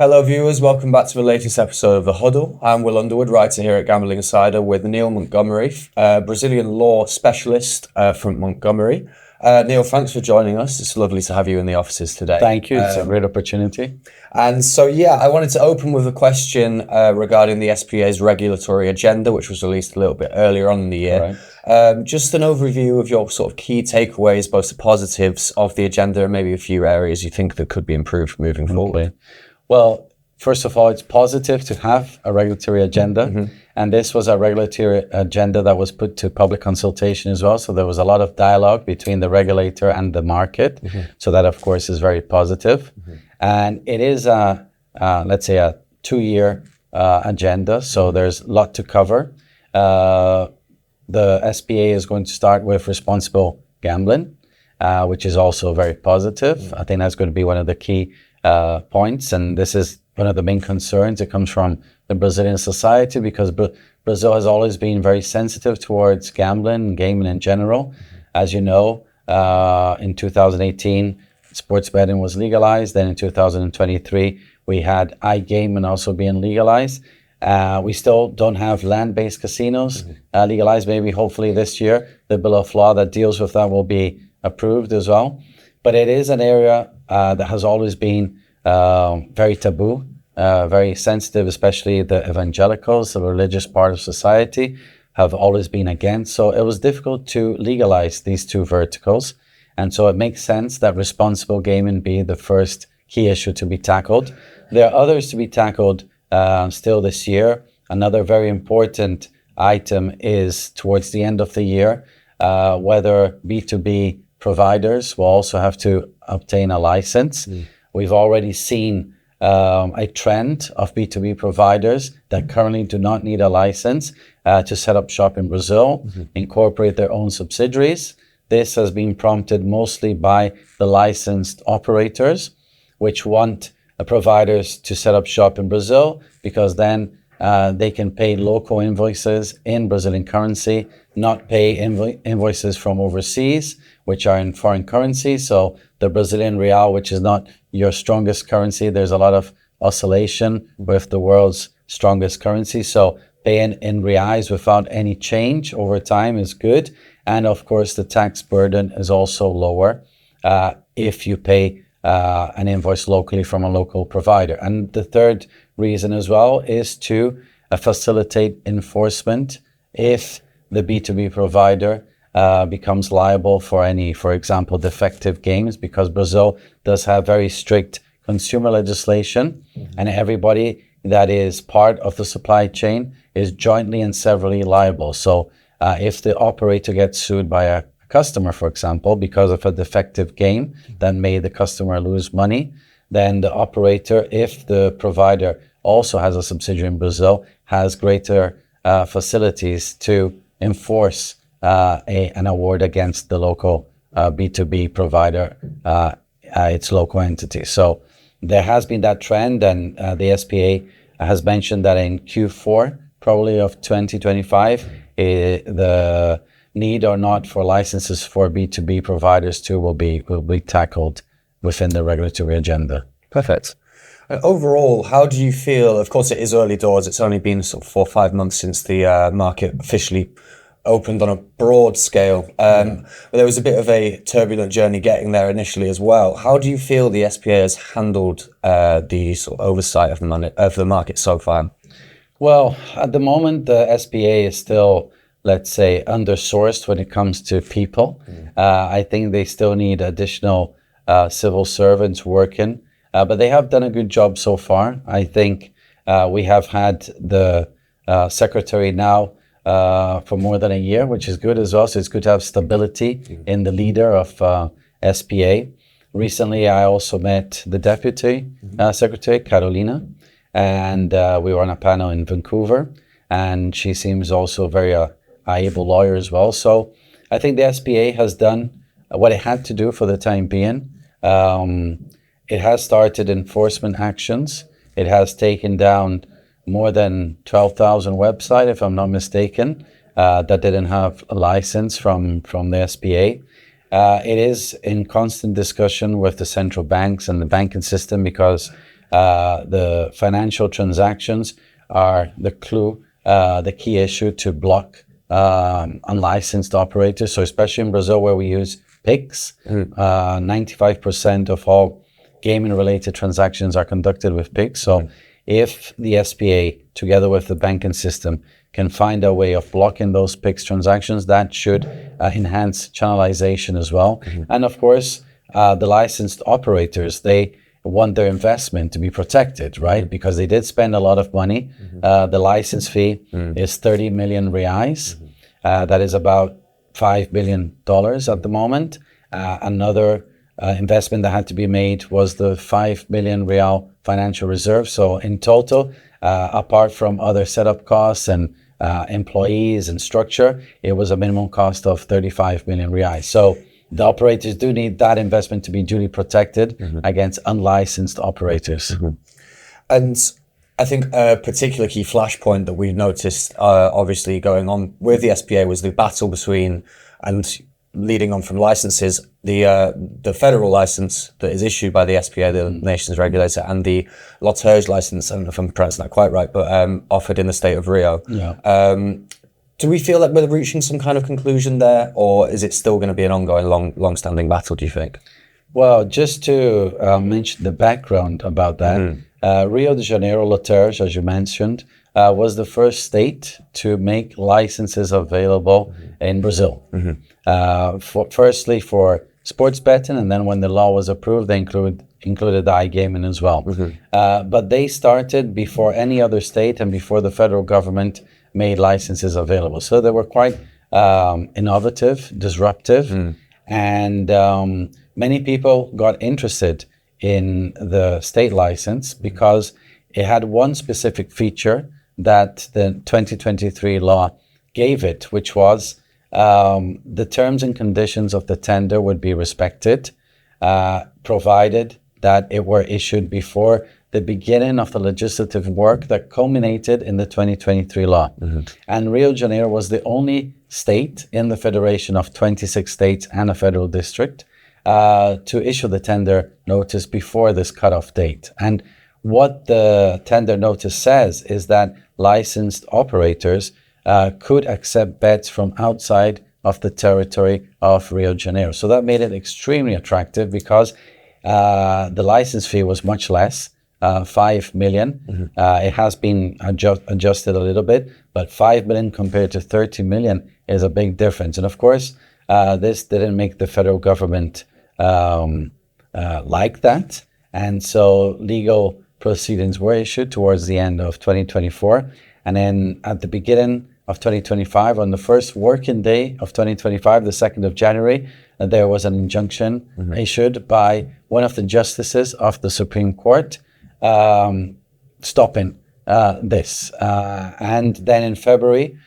Hello viewers, welcome back to the latest episode of The Huddle. I'm Will Underwood, writer here at Gambling Insider with Neil Montgomery, Brazilian law specialist from Montgomery. Neil, thanks for joining us. It's lovely to have you in the offices today. Thank you. It's a great opportunity. And so, I wanted to open with a question regarding the SPA's regulatory agenda, which was released a little bit earlier on in the year. Right. Just an overview of your sort of key takeaways, both the positives of the agenda and maybe a few areas you think that could be improved moving forward. Well, first of all, it's positive to have a regulatory agenda. And this was a regulatory agenda that was put to public consultation as well. So there was a lot of dialogue between the regulator and the market. So that, of course, is very positive. And it is, let's say, a 2-year agenda. So there's a lot to cover. The SPA is going to start with responsible gambling, which is also very positive. I think that's going to be one of the key points. And this is one of the main concerns. It comes from the Brazilian society because Brazil has always been very sensitive towards gambling and gaming in general. As you know, in 2018, sports betting was legalized. Then in 2023, we had iGaming also being legalized. We still don't have land-based casinos legalized. Maybe hopefully this year, the bill of law that deals with that will be approved as well. But it is an area that has always been very taboo, very sensitive, especially the evangelicals, the religious part of society, have always been against. So it was difficult to legalize these two verticals. And so it makes sense that responsible gaming be the first key issue to be tackled. There are others to be tackled still this year. Another very important item is towards the end of the year, whether B2B providers will also have to obtain a license. We've already seen a trend of B2B providers that currently do not need a license to set up shop in Brazil, incorporate their own subsidiaries. This has been prompted mostly by the licensed operators, which want providers to set up shop in Brazil because then they can pay local invoices in Brazilian currency, not pay invoices from overseas, which are in foreign currency. So the Brazilian real, which is not your strongest currency, there's a lot of oscillation with the world's strongest currency. So paying in reais without any change over time is good. And of course, the tax burden is also lower if you pay an invoice locally from a local provider. And the third reason as well is to facilitate enforcement if the B2B provider becomes liable for any, for example, defective games, because Brazil does have very strict consumer legislation, and everybody that is part of the supply chain is jointly and severally liable. So if the operator gets sued by a customer, for example, because of a defective game that made the customer lose money, then the operator, if the provider also has a subsidiary in Brazil, has greater facilities to enforce an award against the local B2B provider, its local entity. So there has been that trend, and the SPA has mentioned that in Q4, probably of 2025, the need or not for licenses for B2B providers too will be tackled within the regulatory agenda. Perfect. Overall, how do you feel? Of course, it is early doors. It's only been sort of 4 or 5 months since the market officially opened on a broad scale. But there was a bit of a turbulent journey getting there initially as well. How do you feel the SPA has handled the sort of oversight of the market so far? Well, at the moment, the SPA is still, let's say, undersourced when it comes to people. I think they still need additional civil servants working, but they have done a good job so far. I think we have had the secretary now for more than a year, which is good as well. So it's good to have stability in the leader of SPA. Recently, I also met the deputy secretary, Carolina, and we were on a panel in Vancouver, and she seems also very able lawyer as well. So I think the SPA has done what it had to do for the time being. It has started enforcement actions. It has taken down more than 12,000 websites, if I'm not mistaken, that didn't have a license from the SPA. It is in constant discussion with the central banks and the banking system because The financial transactions are the clue, the key issue to block unlicensed operators. So especially in Brazil, where we use PIX, 95% of all gaming-related transactions are conducted with PIX. So if the SPA, together with the banking system, can find a way of blocking those PIX transactions, that should enhance channelization as well. And of course, the licensed operators, they want their investment to be protected, right? Because they did spend a lot of money. The license fee is 30 million reais. That is about $5 billion at the moment. Another investment that had to be made was the 5 million real financial reserve. So in total, apart from other setup costs and employees and structure, it was a minimum cost of 35 million reais. So the operators do need that investment to be duly protected against unlicensed operators. And I think a particular key flashpoint that we've noticed, obviously going on with the SPA, was the battle between, and leading on from licenses, the federal license that is issued by the SPA, the nation's regulator, and the Loteria license, I don't know if I'm pronouncing that quite right, but offered in the state of Rio. Do we feel like we're reaching some kind of conclusion there, or is it still going to be an ongoing, long-standing battle, do you think? Well, just to mention the background about that, Rio de Janeiro, Loteria, as you mentioned, was the first state to make licenses available in Brazil. Firstly for sports betting, and then when the law was approved, they included iGaming as well. But they started before any other state and before the federal government made licenses available. So they were quite innovative, disruptive, and many people got interested in the state license because it had one specific feature that the 2023 law gave it, which was the terms and conditions of the tender would be respected, provided that it were issued before the beginning of the legislative work that culminated in the 2023 law. And Rio de Janeiro was the only state in the federation of 26 states and a federal district to issue the tender notice before this cutoff date. And what the tender notice says is that licensed operators could accept bets from outside of the territory of Rio de Janeiro. So that made it extremely attractive because the license fee was much less, 5 million. It has been adjusted a little bit, but 5 million compared to 30 million is a big difference. And of course, this didn't make the federal government like that. And so legal proceedings were issued towards the end of 2024. And then at the beginning of 2025, on the first working day of 2025, the 2nd of January, there was an injunction issued by one of the justices of the Supreme Court stopping this. And then in February,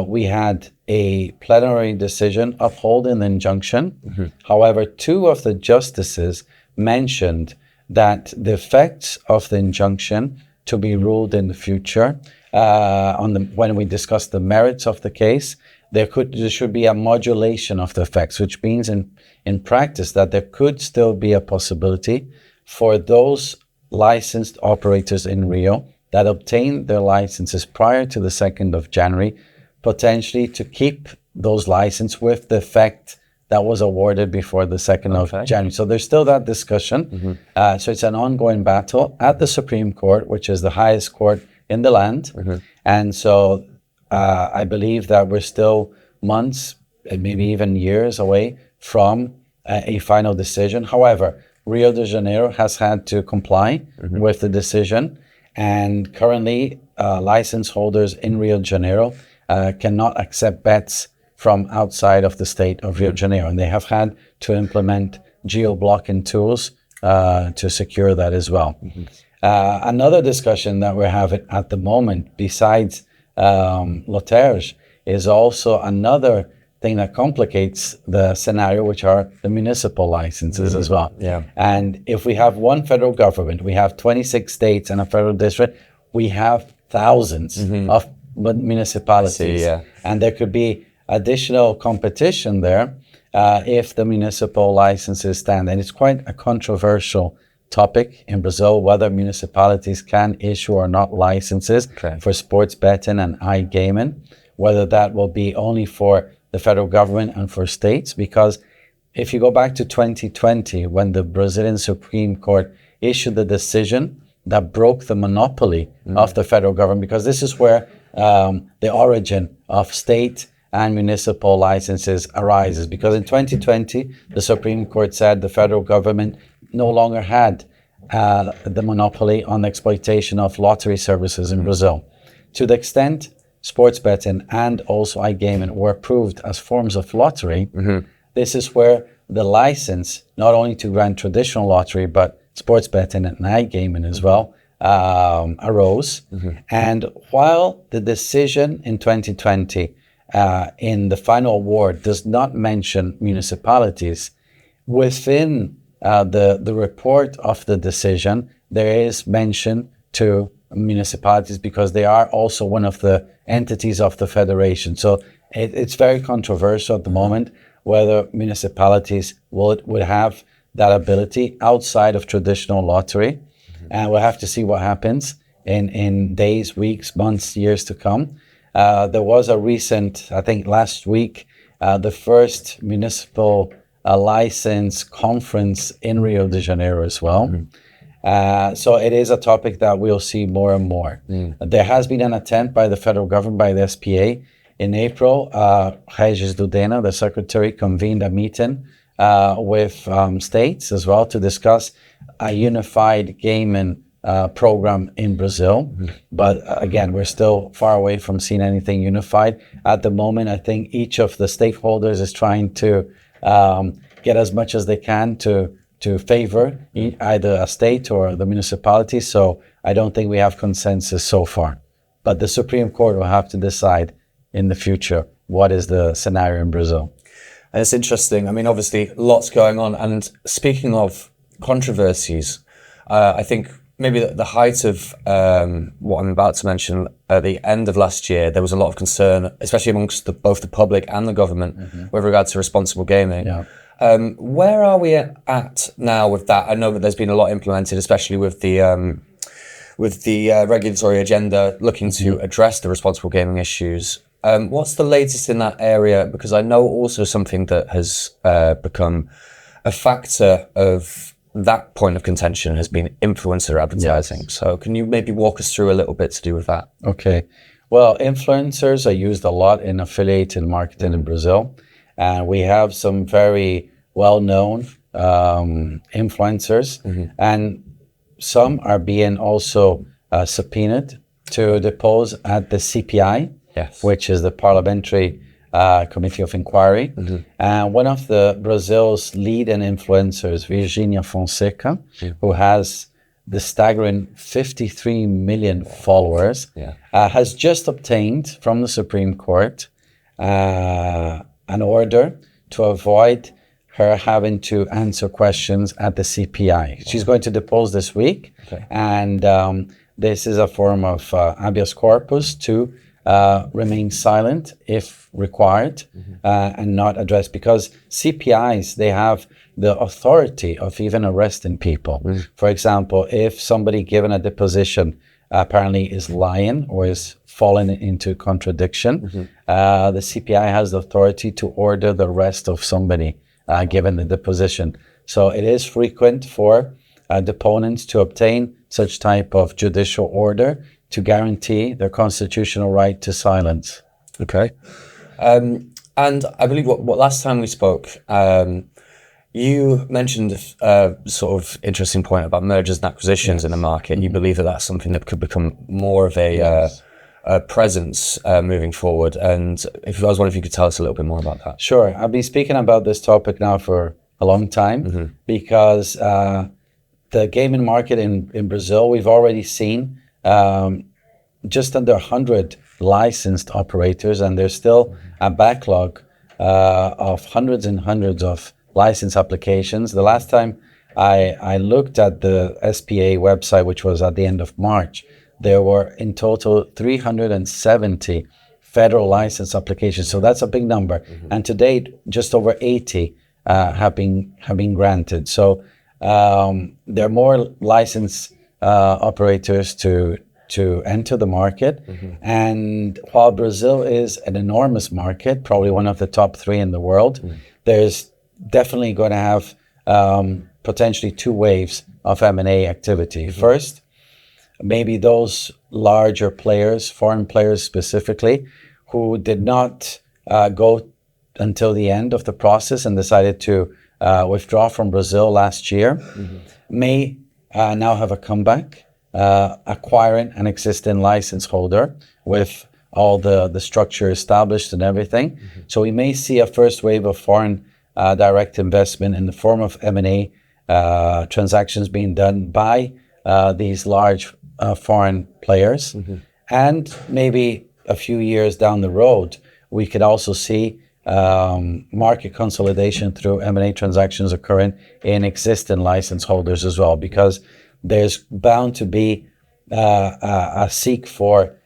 we had a plenary decision upholding the injunction. However, two of the justices mentioned that the effects of the injunction to be ruled in the future, when we discuss the merits of the case, there should be a modulation of the effects, which means in practice that there could still be a possibility for those licensed operators in Rio that obtained their licenses prior to the 2nd of January, potentially to keep those licenses with the effect that was awarded before the 2nd of January. So there's still that discussion. So it's an ongoing battle at the Supreme Court, which is the highest court in the land. And so I believe that we're still months, maybe even years away from a final decision. However, Rio de Janeiro has had to comply with the decision, and currently license holders in Rio de Janeiro cannot accept bets from outside of the state of Rio de Janeiro, and they have had to implement geo-blocking tools to secure that as well. Another discussion that we're having at the moment, besides Loteria, is also another thing that complicates the scenario, which are the municipal licenses as well. And if we have one federal government, we have 26 states and a federal district, we have thousands of municipalities. And there could be additional competition there if the municipal licenses stand. And it's quite a controversial topic in Brazil, whether municipalities can issue or not licenses for sports betting and iGaming, whether that will be only for the federal government and for states. Because if you go back to 2020, when the Brazilian Supreme Court issued the decision that broke the monopoly of the federal government, because this is where the origin of state and municipal licenses arises. Because in 2020, the Supreme Court said the federal government no longer had the monopoly on the exploitation of lottery services in Brazil. To the extent sports betting and also iGaming were approved as forms of lottery, this is where the license, not only to grant traditional lottery, but sports betting and iGaming as well, arose. And while the decision in 2020 in the final award does not mention municipalities, within the report of the decision, there is mention to municipalities because they are also one of the entities of the federation. So it's very controversial at the moment whether municipalities would have that ability outside of traditional lottery. And we'll have to see what happens in days, weeks, months, years to come. There was a recent, I think last week, the first municipal license conference in Rio de Janeiro as well. So it is a topic that we'll see more and more. There has been an attempt by the federal government, by the SPA. In April, Regis Dudena, the secretary, convened a meeting with states as well to discuss a unified gaming program in Brazil. But again, we're still far away from seeing anything unified. At the moment, I think each of the stakeholders is trying to get as much as they can to favor either a state or the municipality. So I don't think we have consensus so far. But the Supreme Court will have to decide in the future what is the scenario in Brazil. And it's interesting. I mean, obviously, lots going on. And speaking of controversies, I think maybe the height of what I'm about to mention, at the end of last year, there was a lot of concern, especially amongst both the public and the government, with regard to responsible gaming. Where are we at now with that? I know that there's been a lot implemented, especially with the regulatory agenda looking to address the responsible gaming issues. What's the latest in that area? Because I know also something that has become a factor of that point of contention has been influencer advertising. Yes. So can you maybe walk us through a little bit to do with that? Okay. Well, influencers are used a lot in affiliated marketing in Brazil. And we have some very well-known influencers. And some are being also subpoenaed to depose at the CPI, which is the Parliamentary Committee of Inquiry. And one of the Brazil's leading influencers, Virginia Fonseca, who has the staggering 53 million followers, has just obtained from the Supreme Court an order to avoid her having to answer questions at the CPI. She's going to depose this week, and this is a form of habeas corpus to remain silent if required and not address, because CPIs, they have the authority of even arresting people. For example, if somebody given a deposition apparently is lying or is falling into contradiction, the CPI has the authority to order the arrest of somebody given the deposition. So it is frequent for deponents to obtain such type of judicial order to guarantee their constitutional right to silence. Okay. And I believe what last time we spoke, you mentioned a sort of interesting point about mergers and acquisitions in the market. You believe that that's something that could become more of a presence moving forward. And I was wondering if you could tell us a little bit more about that. Sure. I've been speaking about this topic now for a long time because the gaming market in Brazil, we've already seen just under 100 licensed operators, and there's still a backlog of hundreds and hundreds of license applications. The last time I looked at the SPA website, which was at the end of March, there were in total 370 federal license applications. So that's a big number. And to date, just over 80 have been granted. So there are more licensed operators to enter the market. And while Brazil is an enormous market, probably one of the top 3 in the world, there's definitely going to have potentially 2 waves of M&A activity. First, maybe those larger players, foreign players specifically, who did not go until the end of the process and decided to withdraw from Brazil last year, may now have a comeback, acquiring an existing license holder with all the structure established and everything. So we may see a first wave of foreign direct investment in the form of M&A transactions being done by these large foreign players. And maybe a few years down the road, we could also see market consolidation through M&A transactions occurring in existing license holders as well, because there's bound to be a seek for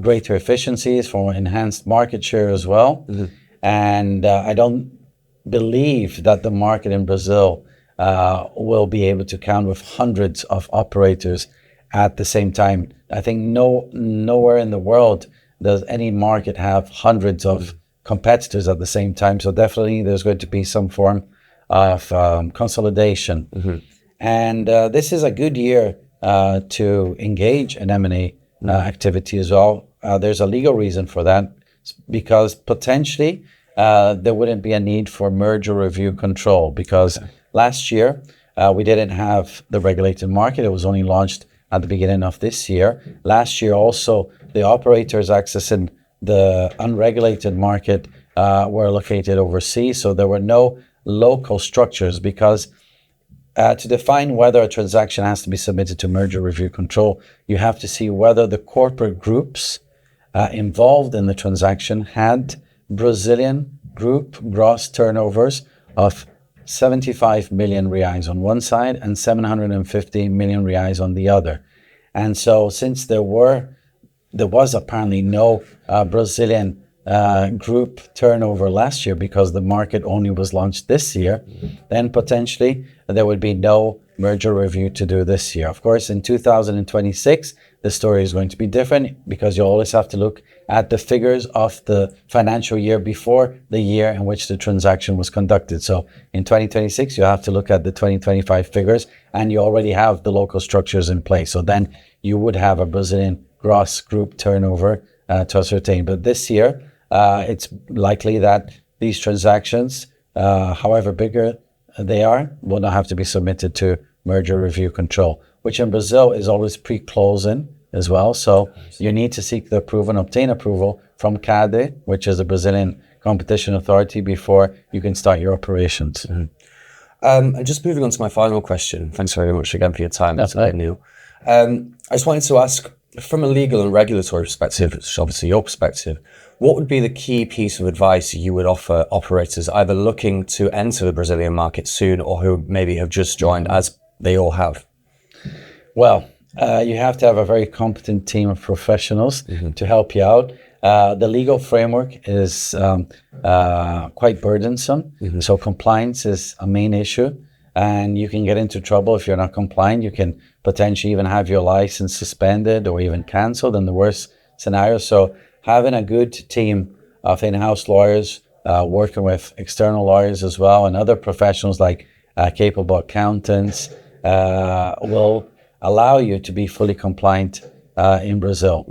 greater efficiencies, for enhanced market share as well. And I don't believe that the market in Brazil will be able to count with hundreds of operators at the same time. I think nowhere in the world does any market have hundreds of competitors at the same time. So definitely there's going to be some form of consolidation. And this is a good year to engage in M&A activity as well. There's a legal reason for that, because potentially there wouldn't be a need for merger review control, because last year we didn't have the regulated market. It was only launched at the beginning of this year. Last year also, the operators accessing the unregulated market were located overseas, so there were no local structures, because to define whether a transaction has to be submitted to merger review control, you have to see whether the corporate groups involved in the transaction had Brazilian group gross turnovers of 75 million reais on one side and 750 million reais on the other. And so since there was apparently no Brazilian group turnover last year, because the market only was launched this year, then potentially there would be no merger review to do this year. Of course, in 2026, the story is going to be different, because you always have to look at the figures of the financial year before the year in which the transaction was conducted. So in 2026, you have to look at the 2025 figures, and you already have the local structures in place. So then you would have a Brazilian gross group turnover to ascertain. But this year, it's likely that these transactions, however bigger they are, will not have to be submitted to merger review control, which in Brazil is always pre-closing as well. So you need to seek the approval and obtain approval from CADE, which is the Brazilian competition authority, before you can start your operations. And just moving on to my final question. Thanks very much again for your time. That's quite new. I just wanted to ask, from a legal and regulatory perspective, which is obviously your perspective, what would be the key piece of advice you would offer operators either looking to enter the Brazilian market soon, or who maybe have just joined, as they all have? Well, you have to have a very competent team of professionals to help you out. The legal framework is quite burdensome, so compliance is a main issue, and you can get into trouble if you're not compliant. You can potentially even have your license suspended or even canceled in the worst scenario. So having a good team of in-house lawyers, working with external lawyers as well, and other professionals like capable accountants will allow you to be fully compliant in Brazil.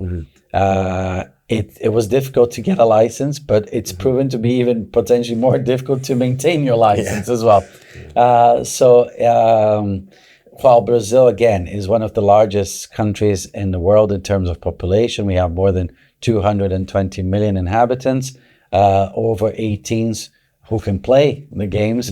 It was difficult to get a license, but it's proven to be even potentially more difficult to maintain your license as well. While Brazil, again, is one of the largest countries in the world in terms of population, we have more than 220 million inhabitants, over 18s who can play the games,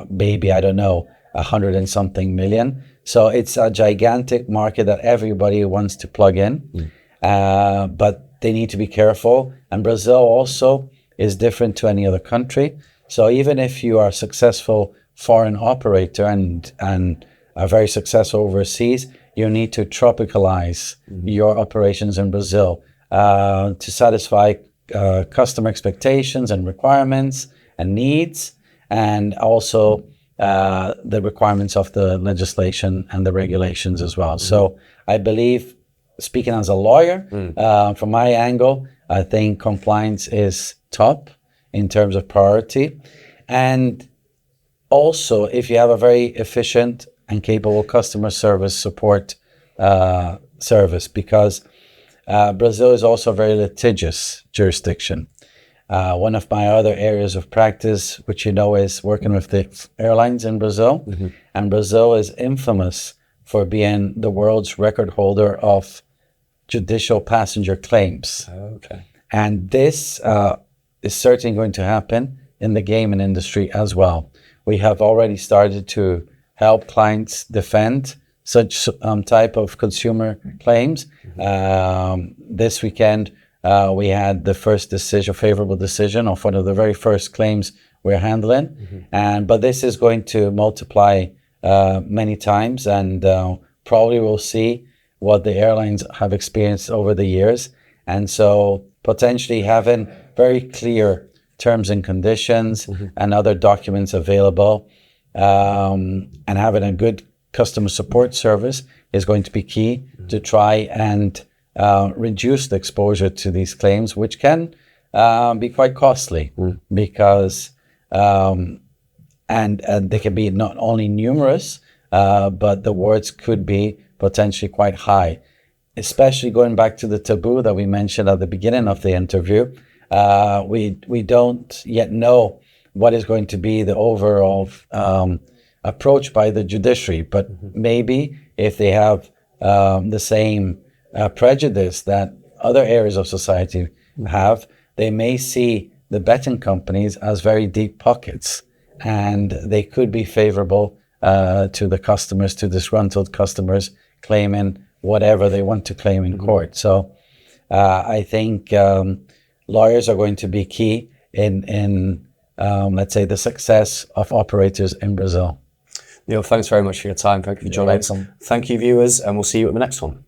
maybe, I don't know, 100 and something million. So it's a gigantic market that everybody wants to plug in, but they need to be careful. And Brazil also is different to any other country. So even if you are a successful foreign operator and are very successful overseas, you need to tropicalize your operations in Brazil to satisfy customer expectations and requirements and needs, and also the requirements of the legislation and the regulations as well. So I believe, speaking as a lawyer, from my angle, I think compliance is top in terms of priority. And also, if you have a very efficient and capable customer service support service, because Brazil is also a very litigious jurisdiction. One of my other areas of practice, which you know, is working with the airlines in Brazil. And Brazil is infamous for being the world's record holder of judicial passenger claims. Okay. And this is certainly going to happen in the gaming industry as well. We have already started to help clients defend such type of consumer claims. This weekend, we had the first decision, favorable decision of one of the very first claims we're handling. But this is going to multiply many times, and probably we'll see what the airlines have experienced over the years. And so potentially having very clear terms and conditions and other documents available, and having a good customer support service is going to be key to try and reduce the exposure to these claims, which can be quite costly because and they can be not only numerous, but the awards could be potentially quite high, especially going back to the taboo that we mentioned at the beginning of the interview. We don't yet know what is going to be the overall approach by the judiciary, but maybe if they have the same prejudice that other areas of society have, they may see the betting companies as very deep pockets, and they could be favorable to the customers, to disgruntled customers claiming whatever they want to claim in court. So I think lawyers are going to be key in let's say, the success of operators in Brazil. Neil, thanks very much for your time. Thank you for joining us. Thank you, viewers, and we'll see you at the next one.